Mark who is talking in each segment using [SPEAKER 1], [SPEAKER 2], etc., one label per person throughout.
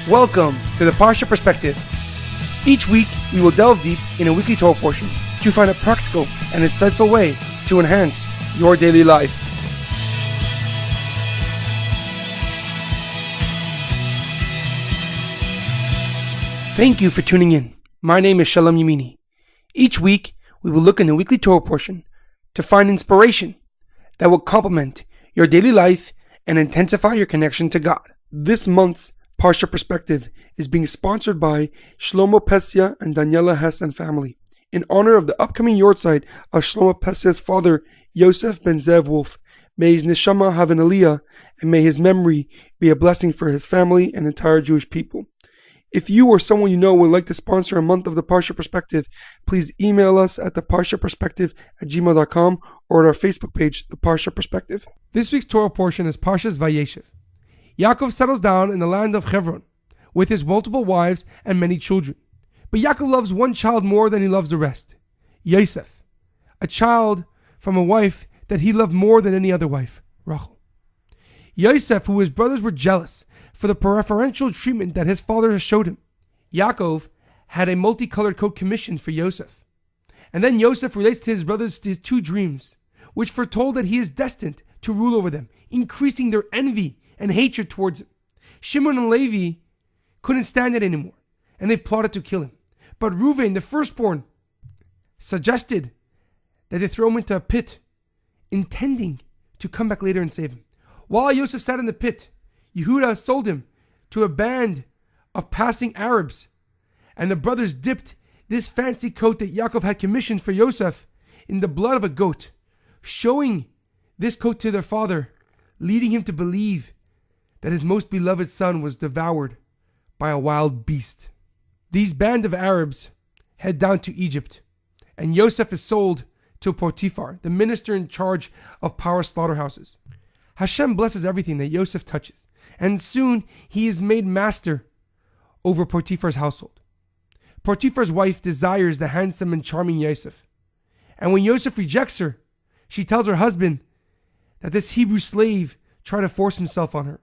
[SPEAKER 1] Welcome to the Parsha Perspective. Each week, we will delve deep in a weekly Torah portion to find a practical and insightful way to enhance your daily life. Thank you for tuning in. My name is Shalom Yamini. Each week, we will look in the weekly Torah portion to find inspiration that will complement your daily life and intensify your connection to God. This month's Parsha Perspective is being sponsored by Shlomo Pesia and Daniela Hess and family, in honor of the upcoming yortzeit of Shlomo Pesia's father, Yosef ben Zev Wolf. May his neshama have an aliyah, and may his memory be a blessing for his family and entire Jewish people. If you or someone you know would like to sponsor a month of the Parsha Perspective, please email us at theparshaperspective@gmail.com or at our Facebook page, The Parsha Perspective. This week's Torah portion is Parshas Vayeishev. Yaakov settles down in the land of Hebron with his multiple wives and many children. But Yaakov loves one child more than he loves the rest, Yosef, a child from a wife that he loved more than any other wife, Rachel. Yosef, who his brothers were jealous for the preferential treatment that his father has showed him. Yaakov had a multicolored coat commissioned for Yosef. And then Yosef relates to his brothers his two dreams, which foretold that he is destined to rule over them, increasing their envy and hatred towards him. Shimon and Levi couldn't stand it anymore, and they plotted to kill him. But Reuven, the firstborn, suggested that they throw him into a pit, intending to come back later and save him. While Yosef sat in the pit, Yehuda sold him to a band of passing Arabs, and the brothers dipped this fancy coat that Yaakov had commissioned for Yosef in the blood of a goat, showing this coat to their father, leading him to believe that his most beloved son was devoured by a wild beast. These band of Arabs head down to Egypt, and Yosef is sold to Potiphar, the minister in charge of Pharaoh's slaughterhouses. Hashem blesses everything that Yosef touches, and soon he is made master over Potiphar's household. Potiphar's wife desires the handsome and charming Yosef, and when Yosef rejects her, she tells her husband that this Hebrew slave tried to force himself on her,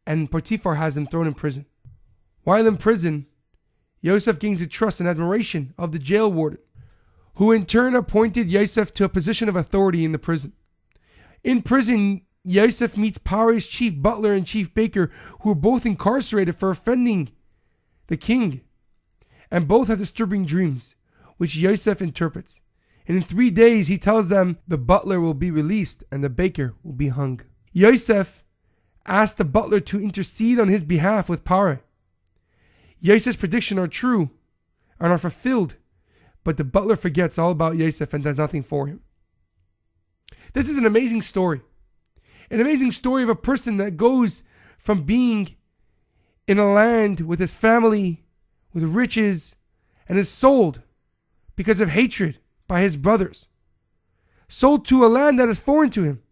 [SPEAKER 1] and Potiphar has him thrown in prison. While in prison, Yosef gains the trust and admiration of the jail warden, who in turn appointed Yosef to a position of authority in the prison. In prison, Yosef meets Pharaoh's chief butler and chief baker, who are both incarcerated for offending the king, and both have disturbing dreams, which Yosef interprets. And in 3 days, he tells them the butler will be released and the baker will be hung. Yosef asked the butler to intercede on his behalf with Pharaoh. Yosef's predictions are true and are fulfilled, but the butler forgets all about Yosef and does nothing for him. This is an amazing story. An amazing story of a person that goes from being in a land with his family, with riches, and is sold because of hatred by his brothers. Sold to a land that is foreign to him.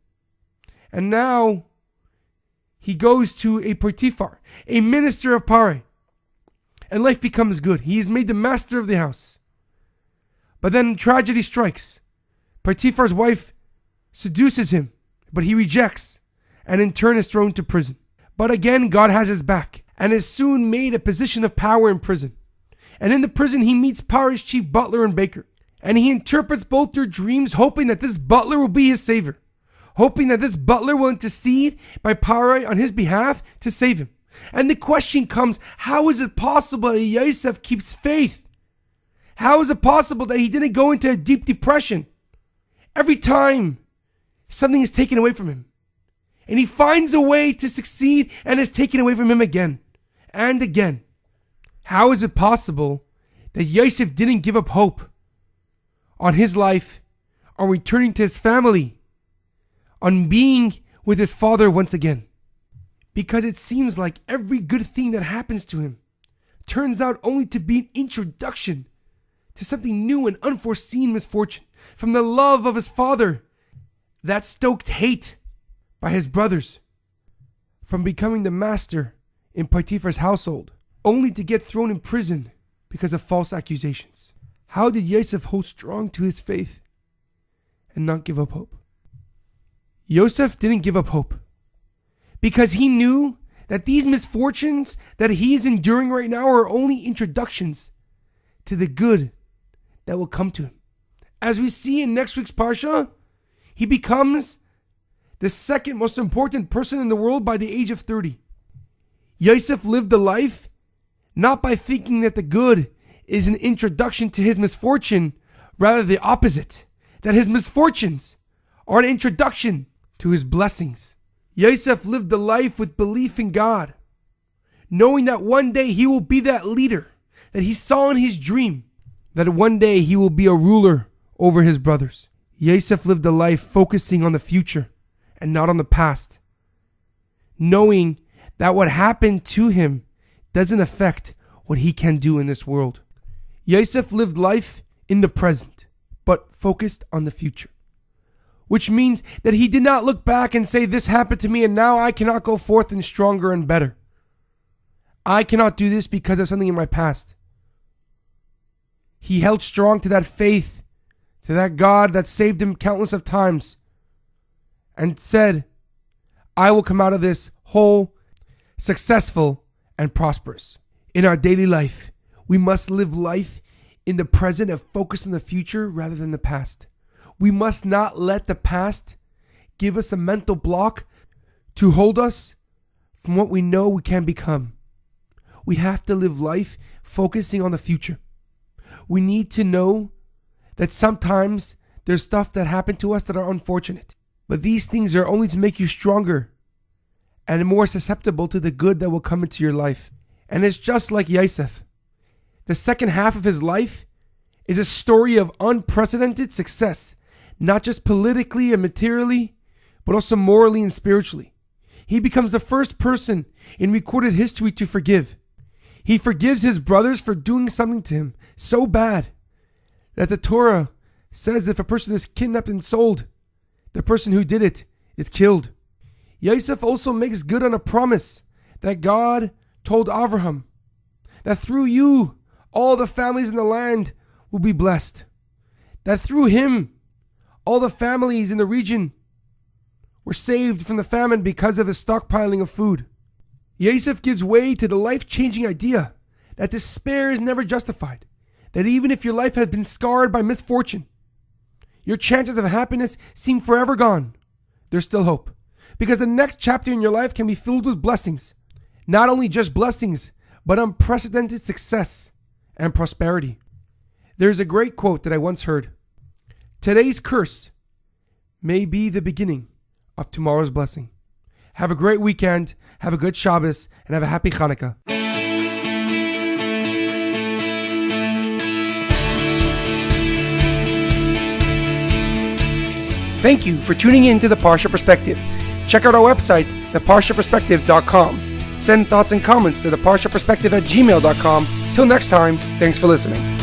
[SPEAKER 1] And now he goes to a Potiphar, a minister of Pharaoh. And life becomes good. He is made the master of the house. But then tragedy strikes. Potiphar's wife seduces him, but he rejects, and in turn is thrown to prison. But again, God has his back, and is soon made a position of power in prison. And in the prison, he meets Pharaoh's chief butler and baker. And he interprets both their dreams, hoping that this butler will be his savior. Hoping that this butler will intercede by Pharaoh on his behalf to save him. And the question comes, how is it possible that Yosef keeps faith? How is it possible that he didn't go into a deep depression every time something is taken away from him? And he finds a way to succeed and is taken away from him again and again. How is it possible that Yosef didn't give up hope on his life, on returning to his family, on being with his father once again? Because it seems like every good thing that happens to him turns out only to be an introduction to something new and unforeseen misfortune. From the love of his father that stoked hate by his brothers, from becoming the master in Potiphar's household, only to get thrown in prison because of false accusations. How did Yosef hold strong to his faith and not give up hope? Yosef didn't give up hope because he knew that these misfortunes that he is enduring right now are only introductions to the good that will come to him. As we see in next week's Parsha, he becomes the second most important person in the world by the age of 30. Yosef lived a life not by thinking that the good is an introduction to his misfortune, rather the opposite, that his misfortunes are an introduction to his blessings. Yosef lived a life with belief in God, knowing that one day he will be that leader that he saw in his dream, that one day he will be a ruler over his brothers. Yosef lived a life focusing on the future and not on the past, knowing that what happened to him doesn't affect what he can do in this world. Yosef lived life in the present, but focused on the future, which means that he did not look back and say, this happened to me and now I cannot go forth and stronger and better. I cannot do this because of something in my past. He held strong to that faith, to that God that saved him countless of times, and said, I will come out of this whole, successful, and prosperous. In our daily life, we must live life in the present and focus on the future rather than the past. We must not let the past give us a mental block to hold us from what we know we can become. We have to live life focusing on the future. We need to know that sometimes there's stuff that happened to us that are unfortunate. But these things are only to make you stronger and more susceptible to the good that will come into your life. And it's just like Yosef. The second half of his life is a story of unprecedented success, not just politically and materially, but also morally and spiritually. He becomes the first person in recorded history to forgive. He forgives his brothers for doing something to him so bad that the Torah says if a person is kidnapped and sold, the person who did it is killed. Yosef also makes good on a promise that God told Abraham, that through you, all the families in the land will be blessed. That through him, all the families in the region were saved from the famine because of his stockpiling of food. Yosef gives way to the life-changing idea that despair is never justified. That even if your life has been scarred by misfortune, your chances of happiness seem forever gone, there's still hope. Because the next chapter in your life can be filled with blessings. Not only just blessings, but unprecedented success and prosperity. There's a great quote that I once heard. Today's curse may be the beginning of tomorrow's blessing. Have a great weekend, have a good Shabbos, and have a happy Hanukkah. Thank you for tuning in to the Parsha Perspective. Check out our website, theparshaperspective.com. Send thoughts and comments to theparshaperspective@gmail.com. Till next time, thanks for listening.